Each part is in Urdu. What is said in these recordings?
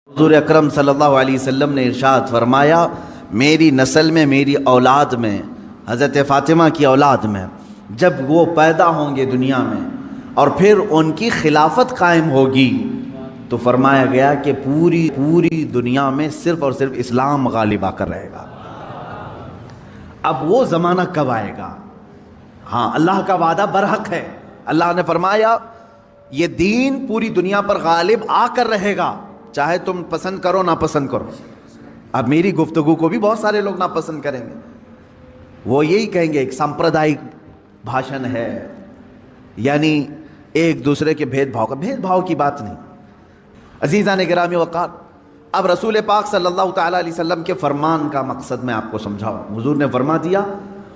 حضور اکرم صلی اللہ علیہ وسلم نے ارشاد فرمایا، میری نسل میں، میری اولاد میں، حضرت فاطمہ کی اولاد میں جب وہ پیدا ہوں گے دنیا میں اور پھر ان کی خلافت قائم ہوگی تو فرمایا گیا کہ پوری دنیا میں صرف اور صرف اسلام غالب آ کر رہے گا۔ اب وہ زمانہ کب آئے گا؟ ہاں، اللہ کا وعدہ برحق ہے۔ اللہ نے فرمایا یہ دین پوری دنیا پر غالب آ کر رہے گا، چاہے تم پسند کرو نہ پسند کرو۔ اب میری گفتگو کو بھی بہت سارے لوگ ناپسند کریں گے، وہ یہی کہیں گے ایک سمپردائک بھاشن ہے، یعنی ایک دوسرے کے بھید بھاؤ کی بات نہیں۔ عزیزان گرامی وقار، اب رسول پاک صلی اللہ تعالیٰ علیہ وسلم کے فرمان کا مقصد میں آپ کو سمجھاؤں۔ حضور نے فرما دیا،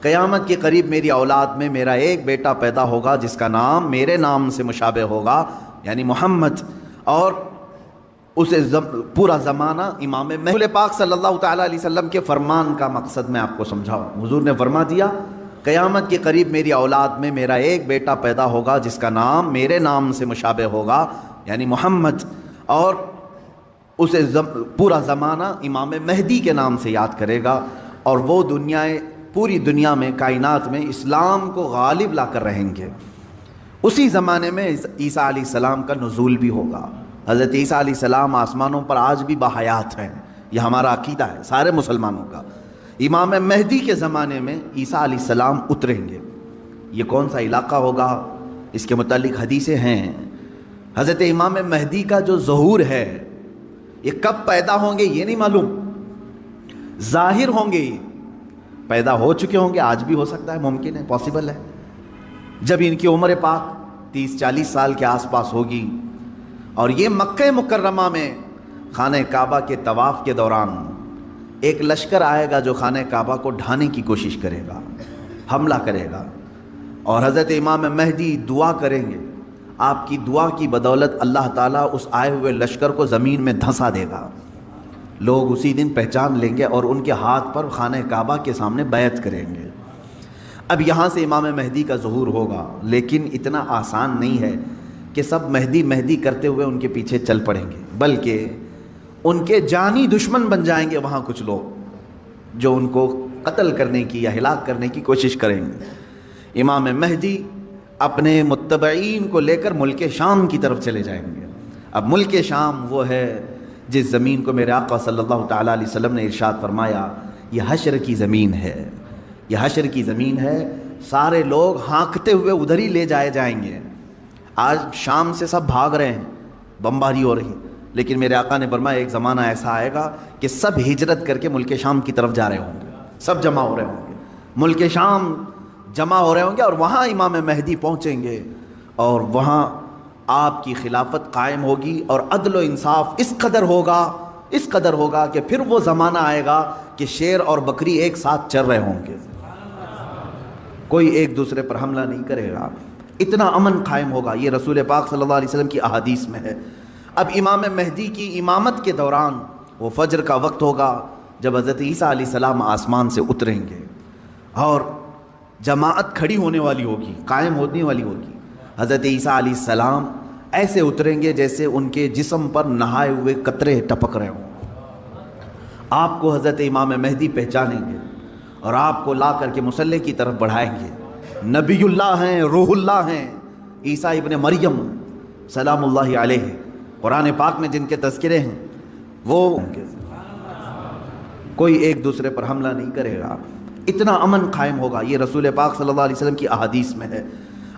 قیامت کے قریب میری اولاد میں میرا ایک بیٹا پیدا ہوگا جس کا نام میرے نام سے مشابہ ہوگا، یعنی محمد، اور اسے پورا زمانہ امام مہدی۔ رسول پاک صلی اللہ تعالیٰ علیہ وسلم کے فرمان کا مقصد میں آپ کو سمجھاؤں۔ حضور نے فرما دیا، قیامت کے قریب میری اولاد میں میرا ایک بیٹا پیدا ہوگا جس کا نام میرے نام سے مشابہ ہوگا، یعنی محمد، اور اسے پورا زمانہ امام مہدی کے نام سے یاد کرے گا، اور وہ پوری دنیا میں، کائنات میں اسلام کو غالب لا کر رہیں گے۔ اسی زمانے میں عیسیٰ علیہ السلام کا نزول بھی ہوگا۔ حضرت عیسیٰ علیہ السلام آسمانوں پر آج بھی باحیات ہیں، یہ ہمارا عقیدہ ہے سارے مسلمانوں کا۔ امام مہدی کے زمانے میں عیسیٰ علیہ السلام اتریں گے۔ یہ کون سا علاقہ ہوگا، اس کے متعلق حدیثیں ہیں۔ حضرت امام مہدی کا جو ظہور ہے یہ کب پیدا ہوں گے یہ نہیں معلوم، ظاہر ہوں گے، یہ پیدا ہو چکے ہوں گے، آج بھی ہو سکتا ہے، ممکن ہے، پاسبل ہے۔ جب ان کی عمر پاک 30-40 سال کے آس پاس ہوگی اور یہ مکہ مکرمہ میں خانہ کعبہ کے طواف کے دوران ایک لشکر آئے گا جو خانہ کعبہ کو ڈھانے کی کوشش کرے گا، حملہ کرے گا، اور حضرت امام مہدی دعا کریں گے۔ آپ کی دعا کی بدولت اللہ تعالیٰ اس آئے ہوئے لشکر کو زمین میں دھنسا دے گا۔ لوگ اسی دن پہچان لیں گے اور ان کے ہاتھ پر خانہ کعبہ کے سامنے بیعت کریں گے۔ اب یہاں سے امام مہدی کا ظہور ہوگا، لیکن اتنا آسان نہیں ہے کہ سب مہدی مہدی کرتے ہوئے ان کے پیچھے چل پڑیں گے، بلکہ ان کے جانی دشمن بن جائیں گے وہاں کچھ لوگ جو ان کو قتل کرنے کی یا ہلاک کرنے کی کوشش کریں گے۔ امام مہدی اپنے متبعین کو لے کر ملک شام کی طرف چلے جائیں گے۔ اب ملک شام وہ ہے جس زمین کو میرے آقا صلی اللہ تعالیٰ علیہ وسلم نے ارشاد فرمایا یہ حشر کی زمین ہے، یہ حشر کی زمین ہے، سارے لوگ ہانکتے ہوئے ادھر ہی لے جائے جائیں گے۔ آج شام سے سب بھاگ رہے ہیں، بمباری ہو رہی، لیکن میرے آقا نے فرمایا ایک زمانہ ایسا آئے گا کہ سب ہجرت کر کے ملک شام کی طرف جا رہے ہوں گے، سب جمع ہو رہے ہوں گے، ملک شام جمع ہو رہے ہوں گے، اور وہاں امام مہدی پہنچیں گے اور وہاں آپ کی خلافت قائم ہوگی، اور عدل و انصاف اس قدر ہوگا کہ پھر وہ زمانہ آئے گا کہ شیر اور بکری ایک ساتھ چر رہے ہوں گے، کوئی ایک دوسرے پر حملہ نہیں کرے گا، اتنا امن قائم ہوگا۔ یہ رسول پاک صلی اللہ علیہ وسلم کی احادیث میں ہے۔ اب امام مہدی کی امامت کے دوران وہ فجر کا وقت ہوگا جب حضرت عیسیٰ علیہ السلام آسمان سے اتریں گے اور جماعت کھڑی ہونے والی ہوگی، قائم ہونے والی ہوگی۔ حضرت عیسیٰ علیہ السلام ایسے اتریں گے جیسے ان کے جسم پر نہائے ہوئے قطرے ٹپک رہے ہوں۔ آپ کو حضرت امام مہدی پہچانیں گے اور آپ کو لا کر کے مصلی کی طرف بڑھائیں گے۔ نبی اللہ ہیں، روح اللہ ہیں، عیسیٰ ابن مریم سلام اللہ علیہ، قرآن پاک میں جن کے تذکرے ہیں، وہ کوئی ایک دوسرے پر حملہ نہیں کرے گا، اتنا امن قائم ہوگا۔ یہ رسول پاک صلی اللہ علیہ وسلم کی احادیث میں ہے۔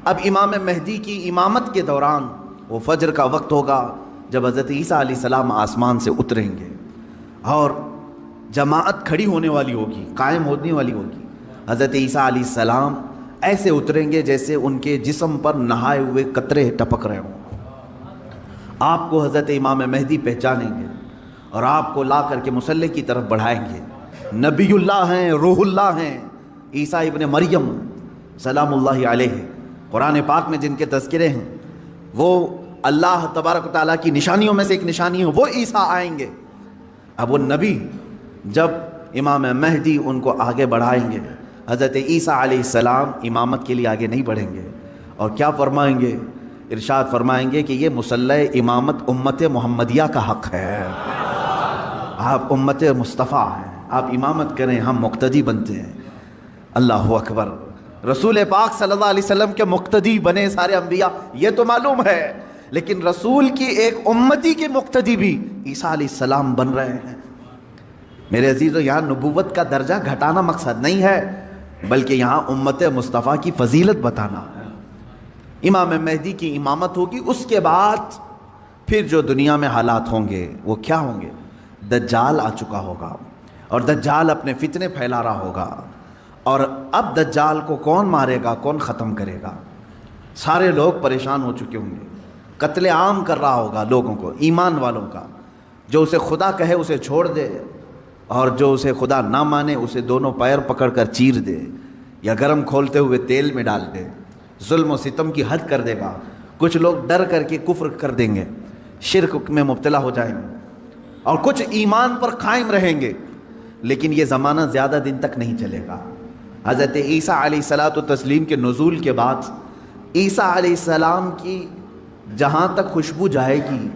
اب امام مہدی کی امامت کے دوران وہ فجر کا وقت ہوگا جب حضرت عیسیٰ علیہ السلام آسمان سے اتریں گے اور جماعت کھڑی ہونے والی ہوگی، قائم ہونے والی ہوگی۔ حضرت عیسیٰ علیہ السلام ایسے اتریں گے جیسے ان کے جسم پر نہائے ہوئے قطرے ٹپک رہے ہوں۔ آپ کو حضرت امام مہدی پہچانیں گے اور آپ کو لا کر کے مصلی کی طرف بڑھائیں گے۔ نبی اللہ ہیں، روح اللہ ہیں، عیسیٰ ابن مریم سلام اللہ علیہ، قرآن پاک میں جن کے تذکرے ہیں، وہ اللہ تبارک و تعالیٰ کی نشانیوں میں سے ایک نشانی ہے، وہ عیسیٰ آئیں گے۔ اب وہ نبی جب امام مہدی ان کو آگے بڑھائیں گے، حضرت عیسیٰ علیہ السلام امامت کے لیے آگے نہیں بڑھیں گے، اور کیا فرمائیں گے؟ ارشاد فرمائیں گے کہ یہ مصلی امامت امت محمدیہ کا حق ہے۔ آپ امت مصطفیٰ ہیں، آپ امامت کریں، ہم مقتدی بنتے ہیں۔ اللہ اکبر۔ رسول پاک صلی اللہ علیہ وسلم کے مقتدی بنے سارے انبیاء، یہ تو معلوم ہے، لیکن رسول کی ایک امتی کے مقتدی بھی عیسیٰ علیہ السلام بن رہے ہیں۔ میرے عزیزو، یہاں نبوت کا درجہ گھٹانا مقصد نہیں ہے، بلکہ یہاں امت مصطفیٰ کی فضیلت بتانا ہے۔ امام مہدی کی امامت ہوگی، اس کے بعد پھر جو دنیا میں حالات ہوں گے وہ کیا ہوں گے؟ دجال آ چکا ہوگا، اور دجال اپنے فتنے پھیلا رہا ہوگا، اور اب دجال کو کون مارے گا، کون ختم کرے گا؟ سارے لوگ پریشان ہو چکے ہوں گے، قتل عام کر رہا ہوگا لوگوں کو، ایمان والوں کا۔ جو اسے خدا کہے اسے چھوڑ دے، اور جو اسے خدا نہ مانے اسے دونوں پیر پکڑ کر چیر دے، یا گرم کھولتے ہوئے تیل میں ڈال دے۔ ظلم و ستم کی حد کر دے گا۔ کچھ لوگ ڈر کر کے کفر کر دیں گے، شرک میں مبتلا ہو جائیں گے، اور کچھ ایمان پر قائم رہیں گے، لیکن یہ زمانہ زیادہ دن تک نہیں چلے گا۔ حضرت عیسیٰ علیہ الصلاۃ والتسلیم کے نزول کے بعد عیسیٰ علیہ السلام کی جہاں تک خوشبو جائے گی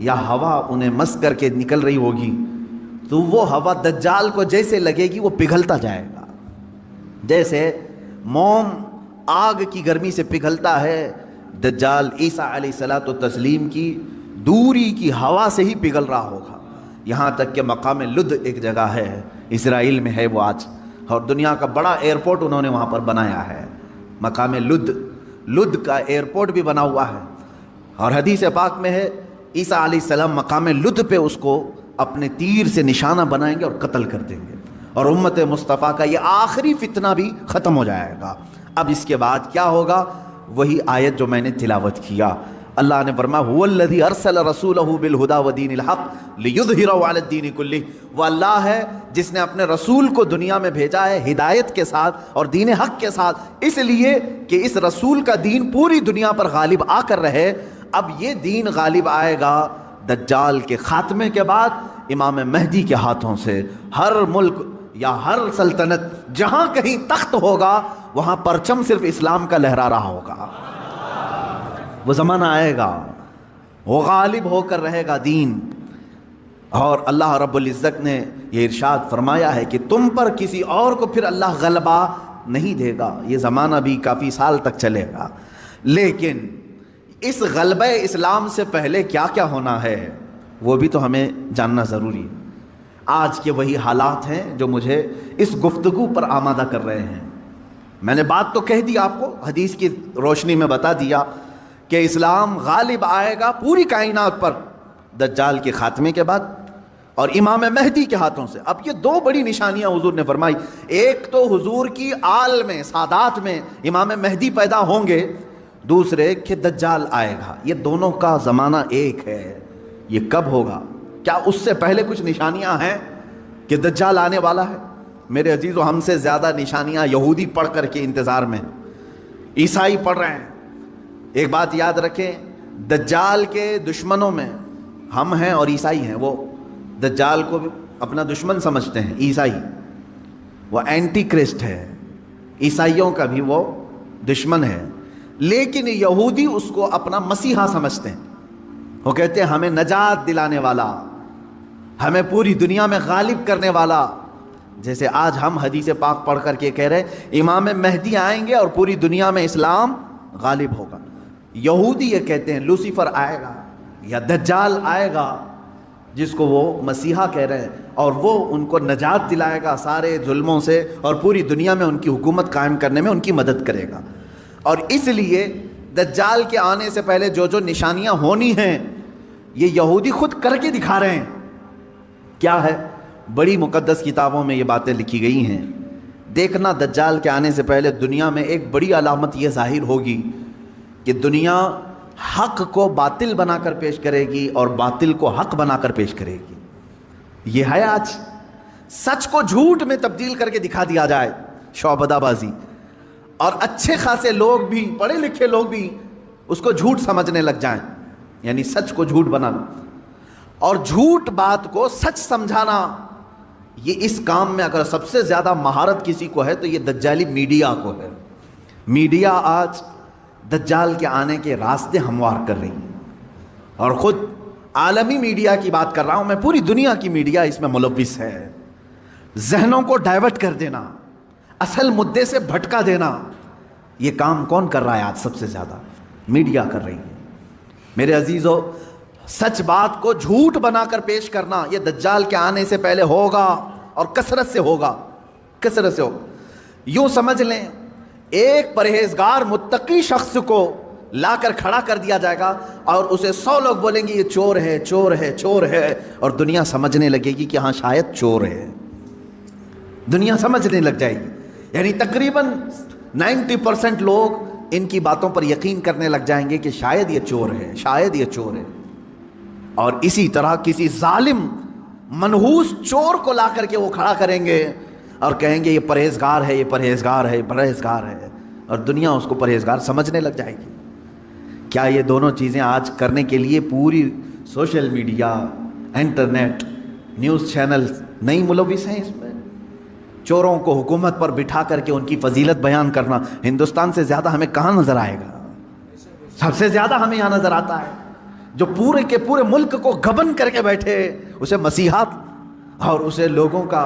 یا ہوا انہیں مس کر کے نکل رہی ہوگی، تو وہ ہوا دجال کو جیسے لگے گی وہ پگھلتا جائے گا، جیسے موم آگ کی گرمی سے پگھلتا ہے، دجال عیسیٰ علیہ الصلاۃ والتسلیم کی دوری کی ہوا سے ہی پگھل رہا ہوگا۔ یہاں تک کہ مقام لد ایک جگہ ہے، اسرائیل میں ہے وہ آج، اور دنیا کا بڑا ایئرپورٹ انہوں نے وہاں پر بنایا ہے، مقام لد کا ایئرپورٹ بھی بنا ہوا ہے۔ اور حدیث پاک میں ہے عیسیٰ علیہ السلام مقام لد پہ اس کو اپنے تیر سے نشانہ بنائیں گے اور قتل کر دیں گے، اور امت مصطفیٰ کا یہ آخری فتنہ بھی ختم ہو جائے گا۔ اب اس کے بعد کیا ہوگا؟ وہی آیت جو میں نے تلاوت کیا۔ اللہ نے فرمایا هو الذی ارسل رسولہ بالہدی ودین الحق لیظہرہ علی الدین کلہ، وہ اللہ ہے جس نے اپنے رسول کو دنیا میں بھیجا ہے ہدایت کے ساتھ اور دین حق کے ساتھ، اس لیے کہ اس رسول کا دین پوری دنیا پر غالب آ کر رہے۔ اب یہ دین غالب آئے گا دجال کے خاتمے کے بعد امام مہدی کے ہاتھوں سے۔ ہر ملک یا ہر سلطنت جہاں کہیں تخت ہوگا وہاں پرچم صرف اسلام کا لہرا رہا ہوگا۔ وہ زمانہ آئے گا، وہ غالب ہو کر رہے گا دین۔ اور اللہ رب العزت نے یہ ارشاد فرمایا ہے کہ تم پر کسی اور کو پھر اللہ غلبہ نہیں دے گا۔ یہ زمانہ بھی کافی سال تک چلے گا، لیکن اس غلبہ اسلام سے پہلے کیا کیا ہونا ہے وہ بھی تو ہمیں جاننا ضروری ہے۔ آج کے وہی حالات ہیں جو مجھے اس گفتگو پر آمادہ کر رہے ہیں۔ میں نے بات تو کہہ دی آپ کو، حدیث کی روشنی میں بتا دیا کہ اسلام غالب آئے گا پوری کائنات پر دجال کے خاتمے کے بعد اور امام مہدی کے ہاتھوں سے۔ اب یہ دو بڑی نشانیاں حضور نے فرمائی، ایک تو حضور کی آل میں سادات میں امام مہدی پیدا ہوں گے، دوسرے کہ دجال آئے گا۔ یہ دونوں کا زمانہ ایک ہے۔ یہ کب ہوگا؟ کیا اس سے پہلے کچھ نشانیاں ہیں کہ دجال آنے والا ہے؟ میرے عزیزو، ہم سے زیادہ نشانیاں یہودی پڑھ کر کے انتظار میں ہیں، عیسائی پڑھ رہے ہیں۔ ایک بات یاد رکھیں، دجال کے دشمنوں میں ہم ہیں اور عیسائی ہیں۔ وہ دجال کو بھی اپنا دشمن سمجھتے ہیں، عیسائی، وہ اینٹی کرسٹ ہے، عیسائیوں کا بھی وہ دشمن ہے، لیکن یہودی اس کو اپنا مسیحا سمجھتے ہیں۔ وہ کہتے ہیں ہمیں نجات دلانے والا، ہمیں پوری دنیا میں غالب کرنے والا۔ جیسے آج ہم حدیث پاک پڑھ کر کے کہہ رہے امام مہدی آئیں گے اور پوری دنیا میں اسلام غالب ہوگا، یہودی یہ کہتے ہیں لوسیفر آئے گا یا دجال آئے گا، جس کو وہ مسیحا کہہ رہے ہیں، اور وہ ان کو نجات دلائے گا سارے ظلموں سے اور پوری دنیا میں ان کی حکومت قائم کرنے میں ان کی مدد کرے گا۔ اور اس لیے دجال کے آنے سے پہلے جو جو نشانیاں ہونی ہیں یہ یہودی خود کر کے دکھا رہے ہیں۔ کیا ہے؟ بڑی مقدس کتابوں میں یہ باتیں لکھی گئی ہیں۔ دیکھنا دجال کے آنے سے پہلے دنیا میں ایک بڑی علامت یہ ظاہر ہوگی کہ دنیا حق کو باطل بنا کر پیش کرے گی اور باطل کو حق بنا کر پیش کرے گی۔ یہ ہے آج، سچ کو جھوٹ میں تبدیل کر کے دکھا دیا جائے، شعبدہ بازی، اور اچھے خاصے لوگ بھی، پڑھے لکھے لوگ بھی اس کو جھوٹ سمجھنے لگ جائیں، یعنی سچ کو جھوٹ بنانا اور جھوٹ بات کو سچ سمجھانا۔ یہ اس کام میں اگر سب سے زیادہ مہارت کسی کو ہے تو یہ دجالی میڈیا کو ہے۔ میڈیا آج دجال کے آنے کے راستے ہموار کر رہی ہے، اور خود عالمی میڈیا کی بات کر رہا ہوں میں، پوری دنیا کی میڈیا اس میں ملوث ہے. ذہنوں کو ڈائیورٹ کر دینا، اصل مدے سے بھٹکا دینا، یہ کام کون کر رہا ہے آج؟ سب سے زیادہ میڈیا کر رہی ہے. میرے عزیزو، سچ بات کو جھوٹ بنا کر پیش کرنا یہ دجال کے آنے سے پہلے ہوگا، اور کثرت سے ہوگا، کثرت سے ہوگا. یوں سمجھ لیں ایک پرہیزگار متقی شخص کو لا کر کھڑا کر دیا جائے گا اور اسے 100 لوگ بولیں گے یہ چور ہے، چور ہے، چور ہے، اور دنیا سمجھنے لگے گی کہ ہاں شاید چور ہے. دنیا سمجھنے لگ جائے گی. یعنی تقریباً 90% لوگ ان کی باتوں پر یقین کرنے لگ جائیں گے کہ شاید یہ چور ہے، شاید یہ چور ہے. اور اسی طرح کسی ظالم منحوس چور کو لا کر کے وہ کھڑا کریں گے اور کہیں گے یہ پرہیزگار ہے، یہ پرہیزگار ہے، پرہیزگار ہے، اور دنیا اس کو پرہیزگار سمجھنے لگ جائے گی. کیا یہ دونوں چیزیں آج کرنے کے لیے پوری social media, internet, news channel نہیں ملوث ہیں اس میں؟ چوروں کو حکومت پر بٹھا کر کے ان کی فضیلت بیان کرنا ہندوستان سے زیادہ ہمیں کہاں نظر آئے گا؟ سب سے زیادہ ہمیں یہاں نظر آتا ہے. جو پورے کے پورے ملک کو گبن کر کے بیٹھے، اسے مسیحات اور اسے لوگوں کا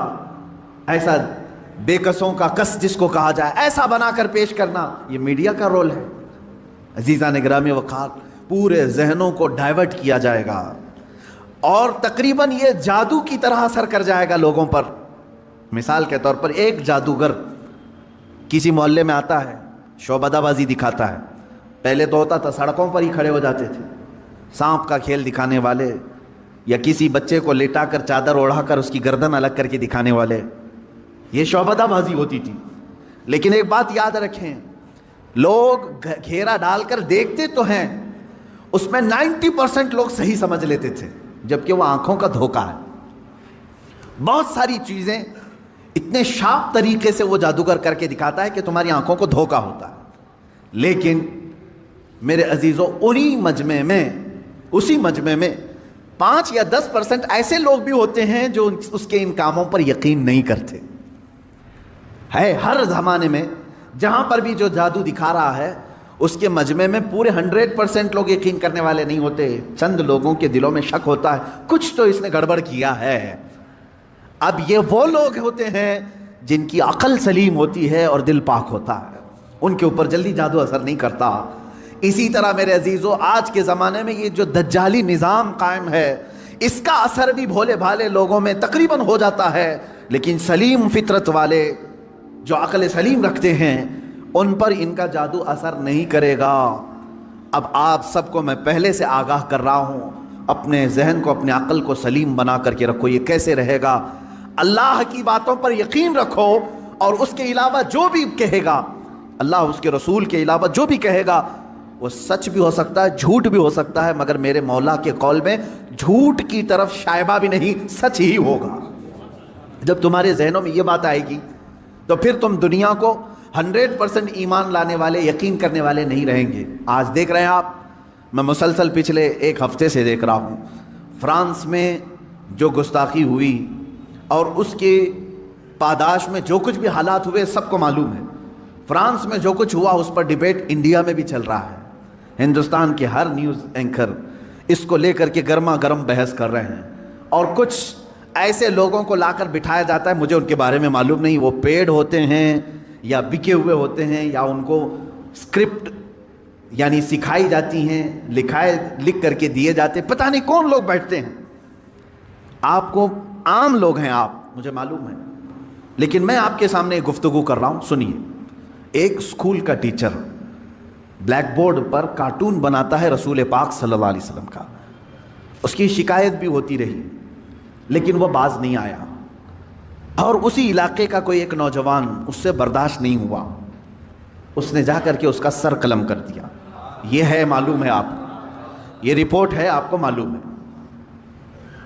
ایسا بے کسوں کا کس جس کو کہا جائے ایسا بنا کر پیش کرنا، یہ میڈیا کا رول ہے. عزیزان گرامی وقار، پورے ذہنوں کو ڈائیورٹ کیا جائے گا اور تقریباً یہ جادو کی طرح اثر کر جائے گا لوگوں پر. مثال کے طور پر ایک جادوگر کسی محلے میں آتا ہے، شعبدہ بازی دکھاتا ہے. پہلے تو ہوتا تھا سڑکوں پر ہی کھڑے ہو جاتے تھے، سانپ کا کھیل دکھانے والے، یا کسی بچے کو لٹا کر چادر اوڑھا کر اس کی گردن الگ کر کے دکھانے والے، یہ شعبدہ بازی ہوتی تھی. لیکن ایک بات یاد رکھیں، لوگ گھیرا ڈال کر دیکھتے تو ہیں، اس میں 90% لوگ صحیح سمجھ لیتے تھے، جبکہ وہ آنکھوں کا دھوکہ ہے. بہت ساری چیزیں اتنے شارپ طریقے سے وہ جادوگر کر کے دکھاتا ہے کہ تمہاری آنکھوں کو دھوکہ ہوتا ہے. لیکن میرے عزیزوں، اسی مجمع میں 5 یا 10% ایسے لوگ بھی ہوتے ہیں جو اس کے ان کاموں پر یقین نہیں کرتے. ہے ہر زمانے میں جہاں پر بھی جو جادو دکھا رہا ہے اس کے مجمع میں پورے 100% لوگ یقین کرنے والے نہیں ہوتے. چند لوگوں کے دلوں میں شک ہوتا ہے کچھ تو اس نے گڑبڑ کیا ہے. اب یہ وہ لوگ ہوتے ہیں جن کی عقل سلیم ہوتی ہے اور دل پاک ہوتا ہے، ان کے اوپر جلدی جادو اثر نہیں کرتا. اسی طرح میرے عزیزو، آج کے زمانے میں یہ جو دجالی نظام قائم ہے اس کا اثر بھی بھولے بھالے لوگوں میں تقریباً ہو جاتا ہے، لیکن سلیم فطرت والے جو عقل سلیم رکھتے ہیں ان پر ان کا جادو اثر نہیں کرے گا. اب آپ سب کو میں پہلے سے آگاہ کر رہا ہوں، اپنے ذہن کو، اپنے عقل کو سلیم بنا کر کے رکھو. یہ کیسے رہے گا؟ اللہ کی باتوں پر یقین رکھو، اور اس کے علاوہ جو بھی کہے گا، اللہ اس کے رسول کے علاوہ جو بھی کہے گا وہ سچ بھی ہو سکتا ہے، جھوٹ بھی ہو سکتا ہے، مگر میرے مولا کے قول میں جھوٹ کی طرف شائبہ بھی نہیں، سچ ہی ہوگا. جب تمہارے ذہنوں میں یہ بات آئے گی تو پھر تم دنیا کو 100% ایمان لانے والے، یقین کرنے والے نہیں رہیں گے. آج دیکھ رہے ہیں آپ، میں مسلسل پچھلے ایک ہفتے سے دیکھ رہا ہوں، فرانس میں جو گستاخی ہوئی اور اس کے پاداش میں جو کچھ بھی حالات ہوئے سب کو معلوم ہے. فرانس میں جو کچھ ہوا اس پر ڈیبیٹ انڈیا میں بھی چل رہا ہے. ہندوستان کے ہر نیوز اینکر اس کو لے کر کے گرما گرم بحث کر رہے ہیں، اور کچھ ایسے لوگوں کو لا کر بٹھایا جاتا ہے، مجھے ان کے بارے میں معلوم نہیں، وہ پیڈ ہوتے ہیں یا بکے ہوئے ہوتے ہیں، یا ان کو اسکرپٹ یعنی سکھائی جاتی ہیں، لکھ کر کے دیے جاتے ہیں، پتہ نہیں کون لوگ بیٹھتے ہیں. آپ کو عام لوگ ہیں آپ، مجھے معلوم ہے، لیکن میں آپ کے سامنے گفتگو کر رہا ہوں. سنیے، ایک اسکول کا ٹیچر بلیک بورڈ پر کارٹون بناتا ہے رسول پاک صلی اللہ علیہ وسلم کا. اس کی شکایت بھی ہوتی رہی لیکن وہ باز نہیں آیا، اور اسی علاقے کا کوئی ایک نوجوان اس سے برداشت نہیں ہوا، اس نے جا کر کے اس کا سر قلم کر دیا. یہ ہے، معلوم ہے آپ کو، یہ رپورٹ ہے، آپ کو معلوم ہے.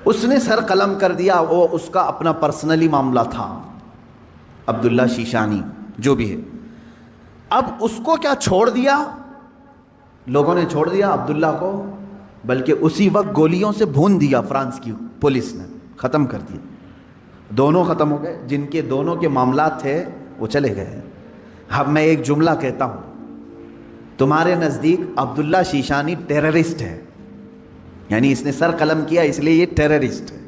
اس نے سر قلم کر دیا، وہ اس کا اپنا پرسنلی معاملہ تھا، عبداللہ شیشانی جو بھی ہے. اب اس کو کیا چھوڑ دیا؟ لوگوں نے چھوڑ دیا عبداللہ کو، بلکہ اسی وقت گولیوں سے بھون دیا فرانس کی پولیس نے، ختم کر دیا. دونوں ختم ہو گئے، جن کے دونوں کے معاملات تھے وہ چلے گئے. اب میں ایک جملہ کہتا ہوں، تمہارے نزدیک عبداللہ شیشانی ٹیررسٹ ہے، یعنی اس نے سر قلم کیا اس لیے یہ ٹیررسٹ ہے.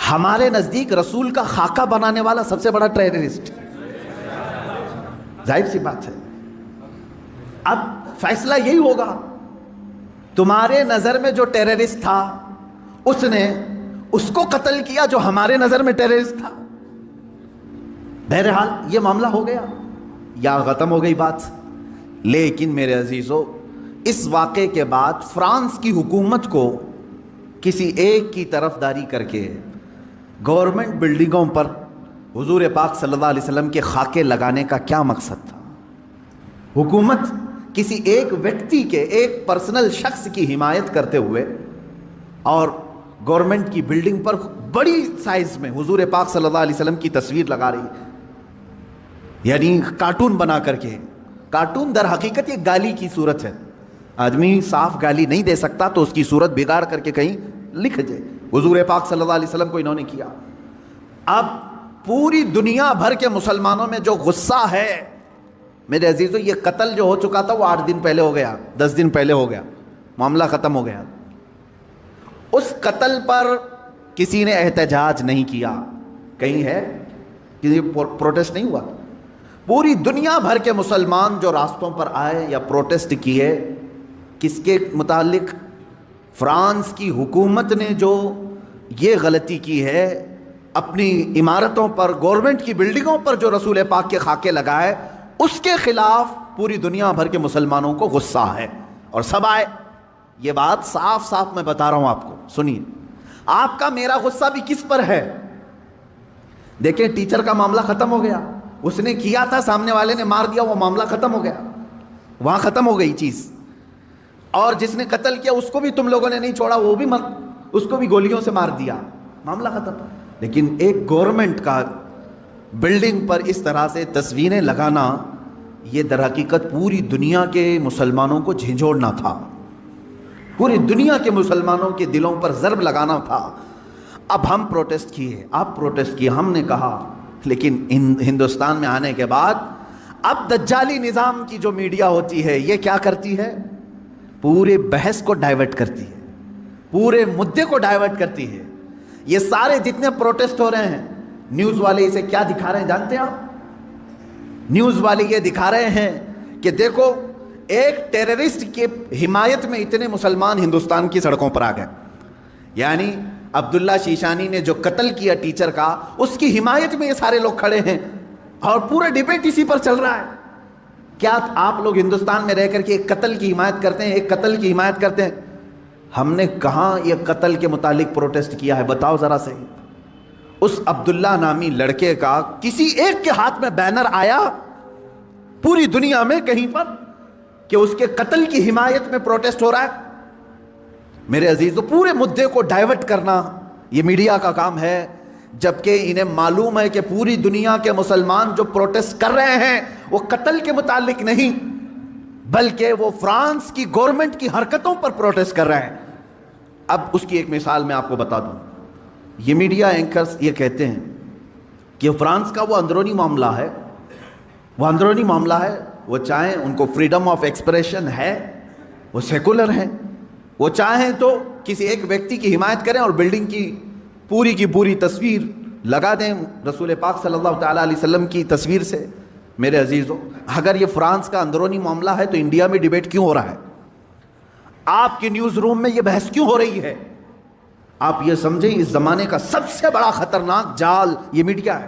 ہمارے نزدیک رسول کا خاکہ بنانے والا سب سے بڑا ٹیررسٹ. ظاہر سی بات ہے. اب فیصلہ یہی ہوگا. تمہارے نظر میں جو ٹیررسٹ تھا اس نے اس کو قتل کیا جو ہمارے نظر میں ٹیررسٹ تھا. بہرحال یہ معاملہ ہو گیا یا ختم ہو گئی بات. لیکن میرے عزیزو اس واقعے کے بعد فرانس کی حکومت کو کسی ایک کی طرفداری کر کے گورنمنٹ بلڈنگوں پر حضور پاک صلی اللہ علیہ وسلم کے خاکے لگانے کا کیا مقصد تھا؟ حکومت کسی ایک ویکتی کے ایک پرسنل شخص کی حمایت کرتے ہوئے اور گورنمنٹ کی بلڈنگ پر بڑی سائز میں حضور پاک صلی اللہ علیہ وسلم کی تصویر لگا رہی ہے. یعنی کارٹون بنا کر کے. کارٹون در حقیقت یہ گالی کی صورت ہے. آدمی صاف گالی نہیں دے سکتا تو اس کی صورت بگاڑ کر کے کہیں لکھ دے. حضور پاک صلی اللہ علیہ وسلم کو انہوں نے کیا. اب پوری دنیا بھر کے مسلمانوں میں جو غصہ ہے میرے عزیزو, یہ قتل جو ہو چکا تھا وہ 8 دن پہلے ہو گیا, 10 دن پہلے ہو گیا, معاملہ ختم ہو گیا. اس قتل پر کسی نے احتجاج نہیں کیا. کہیں ہے کسی پروٹیسٹ نہیں ہوا. پوری دنیا بھر کے مسلمان جو راستوں پر آئے یا پروٹیسٹ کیے, کس کے متعلق؟ فرانس کی حکومت نے جو یہ غلطی کی ہے, اپنی عمارتوں پر, گورنمنٹ کی بلڈنگوں پر جو رسول پاک کے خاکے لگائے, اس کے خلاف پوری دنیا بھر کے مسلمانوں کو غصہ ہے اور سب آئے. یہ بات صاف صاف میں بتا رہا ہوں آپ کو, سنیے. آپ کا میرا غصہ بھی کس پر ہے؟ دیکھیں ٹیچر کا معاملہ ختم ہو گیا, اس نے کیا تھا, سامنے والے نے مار دیا, وہ معاملہ ختم ہو گیا, وہاں ختم ہو گئی چیز. اور جس نے قتل کیا اس کو بھی تم لوگوں نے نہیں چھوڑا, وہ بھی اس کو بھی گولیوں سے مار دیا, معاملہ ختم. لیکن ایک گورنمنٹ کا بلڈنگ پر اس طرح سے تصویریں لگانا, یہ در حقیقت پوری دنیا کے مسلمانوں کو جھنجھوڑنا تھا, پوری دنیا کے مسلمانوں کے دلوں پر ضرب لگانا تھا. اب ہم پروٹیسٹ کیے, آپ پروٹیسٹ کیے, ہم نے کہا. لیکن ہندوستان میں آنے کے بعد اب دجالی نظام کی جو میڈیا ہوتی ہے یہ کیا کرتی ہے؟ پورے بحث کو ڈائیورٹ کرتی ہے, پورے مدے کو ڈائیورٹ کرتی ہے. یہ سارے جتنے پروٹیسٹ ہو رہے ہیں, نیوز والے اسے کیا دکھا رہے ہیں جانتے ہیں آپ؟ نیوز والے یہ دکھا رہے ہیں کہ دیکھو ایک ٹیررسٹ کے حمایت میں اتنے مسلمان ہندوستان کی سڑکوں پر آ گئے. یعنی عبداللہ شیشانی نے جو قتل کیا ٹیچر کا, اس کی حمایت میں یہ سارے لوگ کھڑے ہیں اور پورا ڈیبیٹ اسی پر چل رہا ہے. کیا آپ لوگ ہندوستان میں رہ کر کے ایک قتل کی حمایت کرتے ہیں, ایک قتل کی حمایت کرتے ہیں؟ ہم نے کہاں یہ قتل کے متعلق پروٹیسٹ کیا ہے؟ بتاؤ ذرا سے. اس عبداللہ نامی لڑکے کا کسی ایک کے ہاتھ میں بینر آیا پوری دنیا میں کہیں پر کہ اس کے قتل کی حمایت میں پروٹیسٹ ہو رہا ہے؟ میرے عزیزو, پورے مدے کو ڈائیورٹ کرنا یہ میڈیا کا کام ہے, جبکہ انہیں معلوم ہے کہ پوری دنیا کے مسلمان جو پروٹیسٹ کر رہے ہیں وہ قتل کے متعلق نہیں بلکہ وہ فرانس کی گورنمنٹ کی حرکتوں پر پروٹیسٹ کر رہے ہیں. اب اس کی ایک مثال میں آپ کو بتا دوں. یہ میڈیا اینکرز یہ کہتے ہیں کہ فرانس کا وہ اندرونی معاملہ ہے, وہ اندرونی معاملہ ہے, وہ چاہیں ان کو فریڈم آف ایکسپریشن ہے, وہ سیکولر ہیں, وہ چاہیں تو کسی ایک ویکتی کی حمایت کریں اور بلڈنگ کی پوری تصویر لگا دیں رسول پاک صلی اللہ تعالیٰ علیہ وسلم کی تصویر سے. میرے عزیزو, اگر یہ فرانس کا اندرونی معاملہ ہے تو انڈیا میں ڈیبیٹ کیوں ہو رہا ہے؟ آپ کے نیوز روم میں یہ بحث کیوں ہو رہی ہے؟ آپ یہ سمجھیں اس زمانے کا سب سے بڑا خطرناک جال یہ میڈیا ہے.